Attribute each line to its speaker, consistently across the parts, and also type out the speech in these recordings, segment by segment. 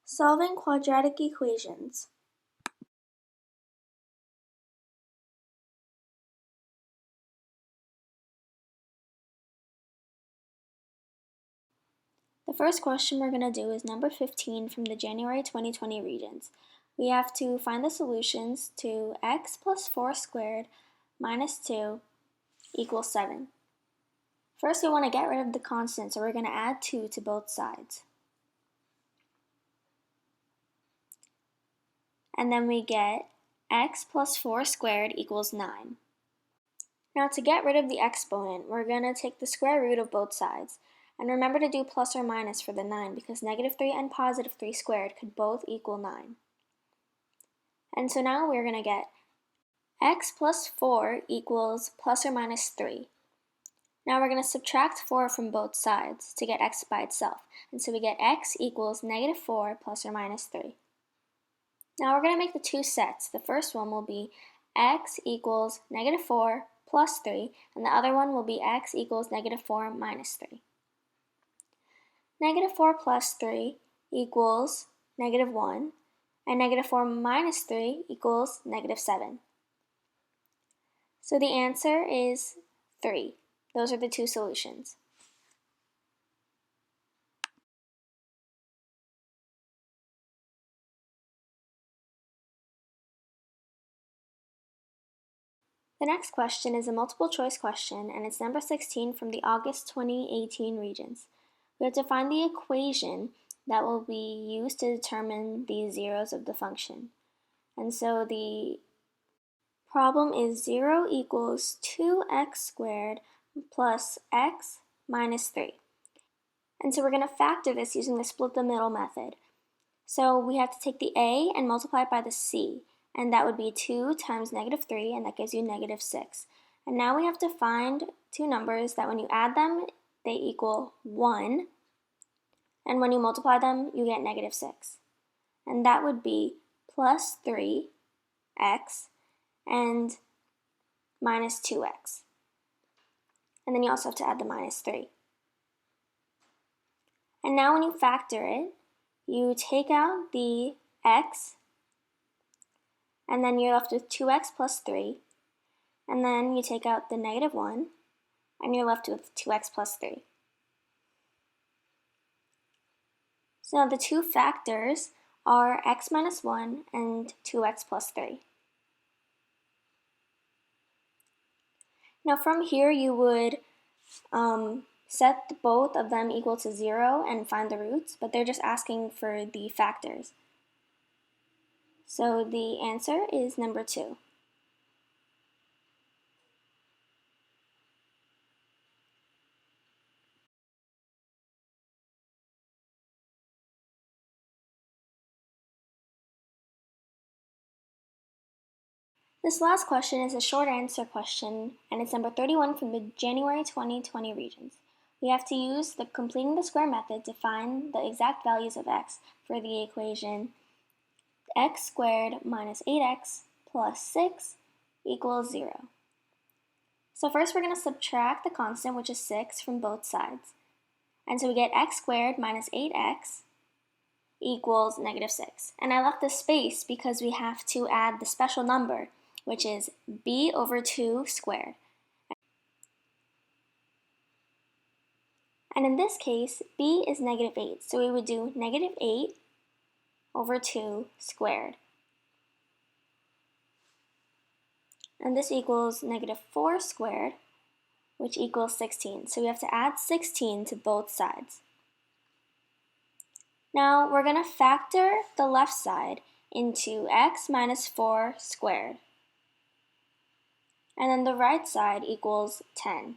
Speaker 1: Solving quadratic equations. The first question we're going to do is number 15 from the January 2020 Regents. We have to find the solutions to x plus 4 squared minus 2 equals 7. First, we want to get rid of the constant, so we're going to add 2 to both sides. And then we get x plus 4 squared equals 9. Now to get rid of the exponent, we're going to take the square root of both sides. And remember to do plus or minus for the 9 because negative 3 and positive 3 squared could both equal 9. And so now we're going to get x plus 4 equals plus or minus 3. Now we're going to subtract 4 from both sides to get x by itself. And so we get x equals negative 4 plus or minus 3. Now we're going to make the two sets. The first one will be x equals negative 4 plus 3, and the other one will be x equals negative 4 minus 3. Negative 4 plus 3 equals negative 1, and negative 4 minus 3 equals negative 7. So the answer is 3. Those are the two solutions. The next question is a multiple choice question, and it's number 16 from the August 2018 Regents. We have to find the equation that will be used to determine the zeros of the function. And so the problem is 0 equals 2x squared plus x minus 3. And so we're going to factor this using the split the middle method. So we have to take the a and multiply it by the c, and that would be 2 times negative 3, and that gives you negative 6. And now we have to find two numbers that when you add them, they equal 1, and when you multiply them, you get negative 6. And that would be plus 3x and minus 2x. And then you also have to add the minus 3. And now when you factor it, you take out the x, and then you're left with 2x plus 3, and then you take out the negative 1, and you're left with 2x plus 3. So now the two factors are x minus 1 and 2x plus 3. Now from here you would set both of them equal to 0 and find the roots, but they're just asking for the factors. So the answer is number 2. This last question is a short answer question, and it's number 31 from the January 2020 Regents. We have to use the completing the square method to find the exact values of x for the equation x squared minus 8x plus 6 equals 0. So first we're going to subtract the constant, which is 6, from both sides. And so we get x squared minus 8x equals negative 6. And I left the space because we have to add the special number, which is b over 2 squared. And in this case, b is negative 8, so we would do negative 8 over 2 squared. And this equals negative 4 squared, which equals 16. So we have to add 16 to both sides. Now we're going to factor the left side into x minus 4 squared. And then the right side equals 10.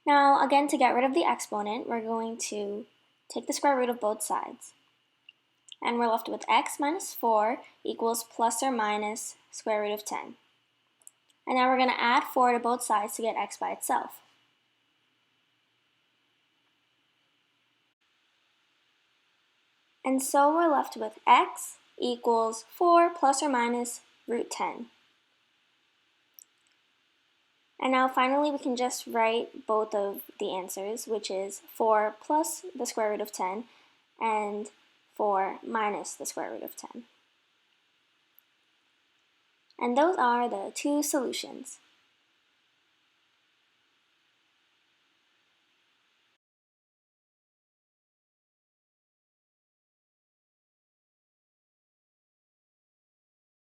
Speaker 1: Now again, to get rid of the exponent, we're going to take the square root of both sides. And we're left with x minus 4 equals plus or minus square root of 10. And now we're going to add 4 to both sides to get x by itself. And so we're left with x equals 4 plus or minus root 10. And now finally we can just write both of the answers, which is 4 plus the square root of 10, and 4 minus the square root of 10. And those are the two solutions.